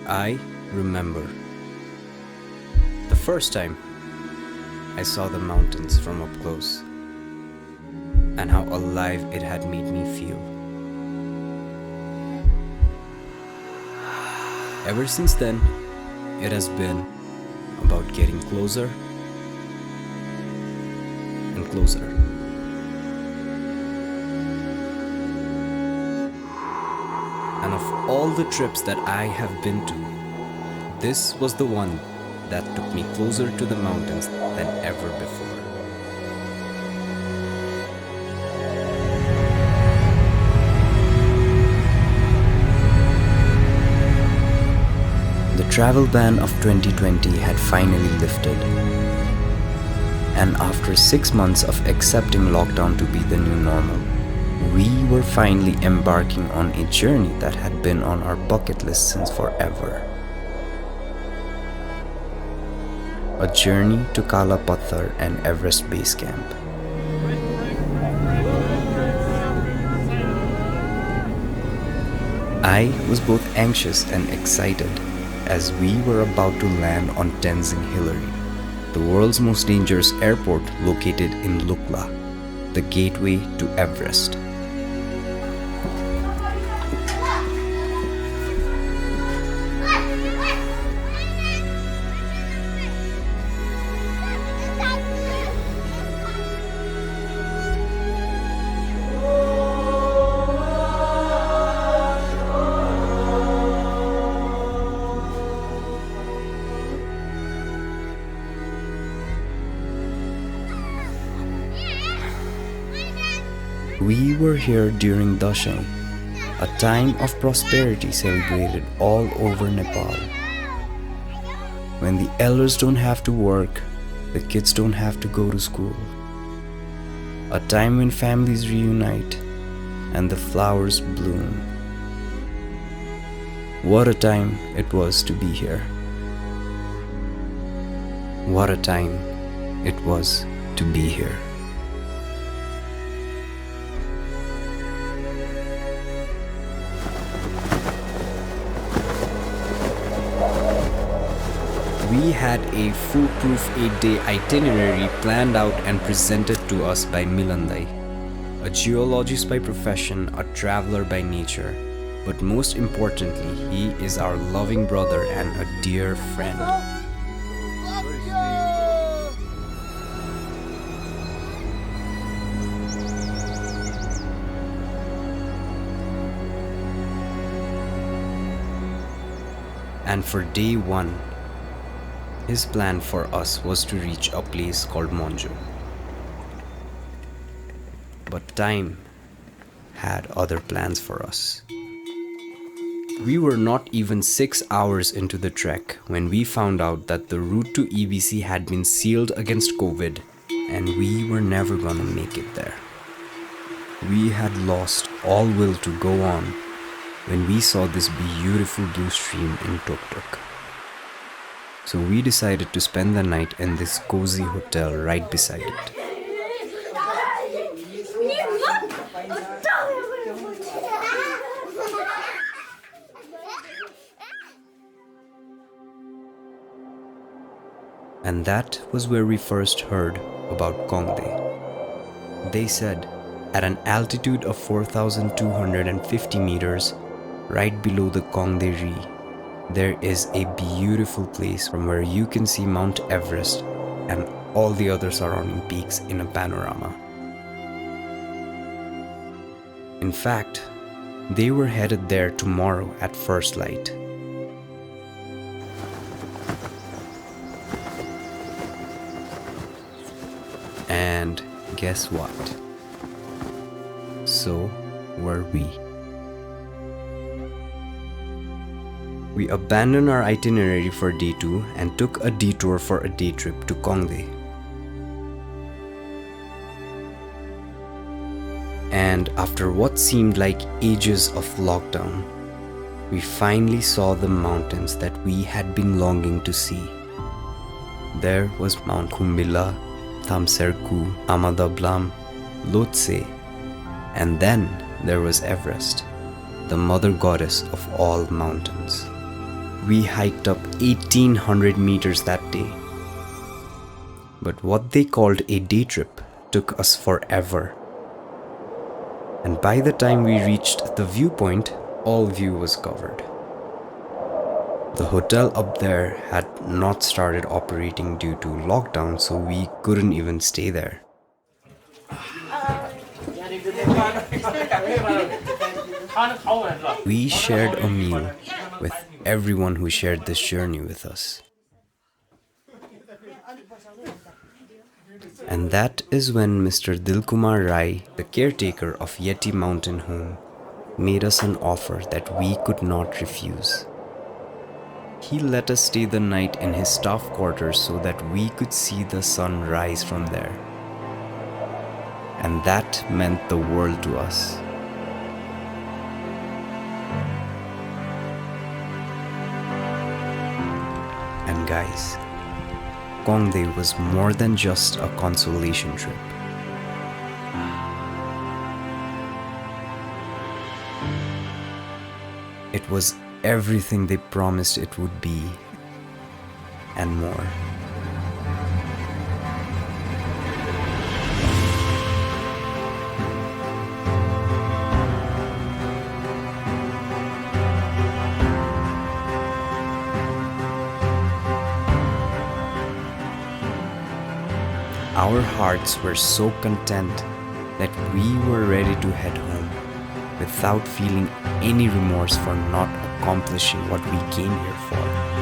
I remember the first time I saw the mountains from up close and how alive it had made me feel. Ever since then, it has been about getting closer and closer. And of all the trips that I have been to, this was the one that took me closer to the mountains than ever before. The travel ban of 2020 had finally lifted. And after 6 months of accepting lockdown to be the new normal, we were finally embarking on a journey that had been on our bucket list since forever. A journey to Kala Pathar and Everest Base Camp. I was both anxious and excited as we were about to land on Tenzing Hillary, the world's most dangerous airport located in Lukla, the gateway to Everest. We were here during Dashai, a time of prosperity celebrated all over Nepal. When the elders don't have to work, the kids don't have to go to school. A time when families reunite and the flowers bloom. What a time it was to be here. What a time it was to be here. We had a foolproof 8-day itinerary planned out and presented to us by Milan, a geologist by profession, a traveler by nature, but most importantly, he is our loving brother and a dear friend. And for day one, his plan for us was to reach a place called Monjo. But time had other plans for us. We were not even 6 hours into the trek when we found out that the route to EBC had been sealed against COVID and we were never gonna make it there. We had lost all will to go on when we saw this beautiful blue stream in Tuk-Tuk. So we decided to spend the night in this cozy hotel right beside it. And that was where we first heard about KONGDE. They said, at an altitude of 4,250 meters, right below the KONGDE Ri, there is a beautiful place from where you can see Mount Everest and all the other surrounding peaks in a panorama. In fact, they were headed there tomorrow at first light. And guess what? So were we. We abandoned our itinerary for day 2 and took a detour for a day trip to KONGDE. And after what seemed like ages of lockdown, we finally saw the mountains that we had been longing to see. There was Mount Khumbu, Thamserku, Amadablam, Lhotse, and then there was Everest, the mother goddess of all mountains. We hiked up 1800 meters that day. But what they called a day trip took us forever. And by the time we reached the viewpoint, all view was covered. The hotel up there had not started operating due to lockdown, so we couldn't even stay there. We shared a meal with everyone who shared this journey with us. And that is when Mr. Dilkumar Rai, the caretaker of Yeti Mountain Home, made us an offer that we could not refuse. He let us stay the night in his staff quarters so that we could see the sun rise from there. And that meant the world to us. And guys, KONGDE was more than just a consolation trip. It was everything they promised it would be, and more. Our hearts were so content that we were ready to head home without feeling any remorse for not accomplishing what we came here for.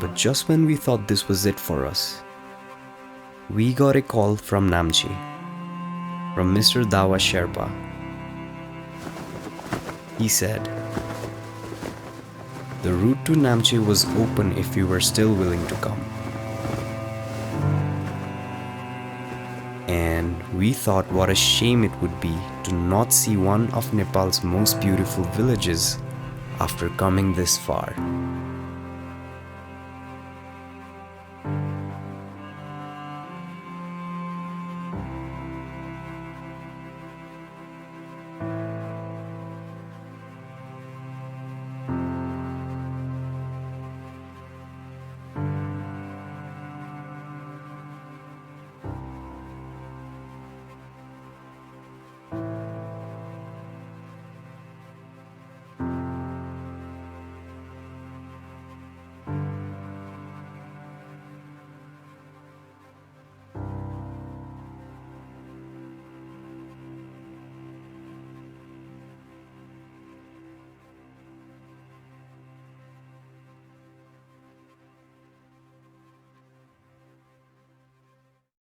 But just when we thought this was it for us, we got a call from NAMCHE, from Mr. Dawa Sherpa. He said, the route to NAMCHE was open if you were still willing to come. And we thought what a shame it would be to not see one of Nepal's most beautiful villages after coming this far.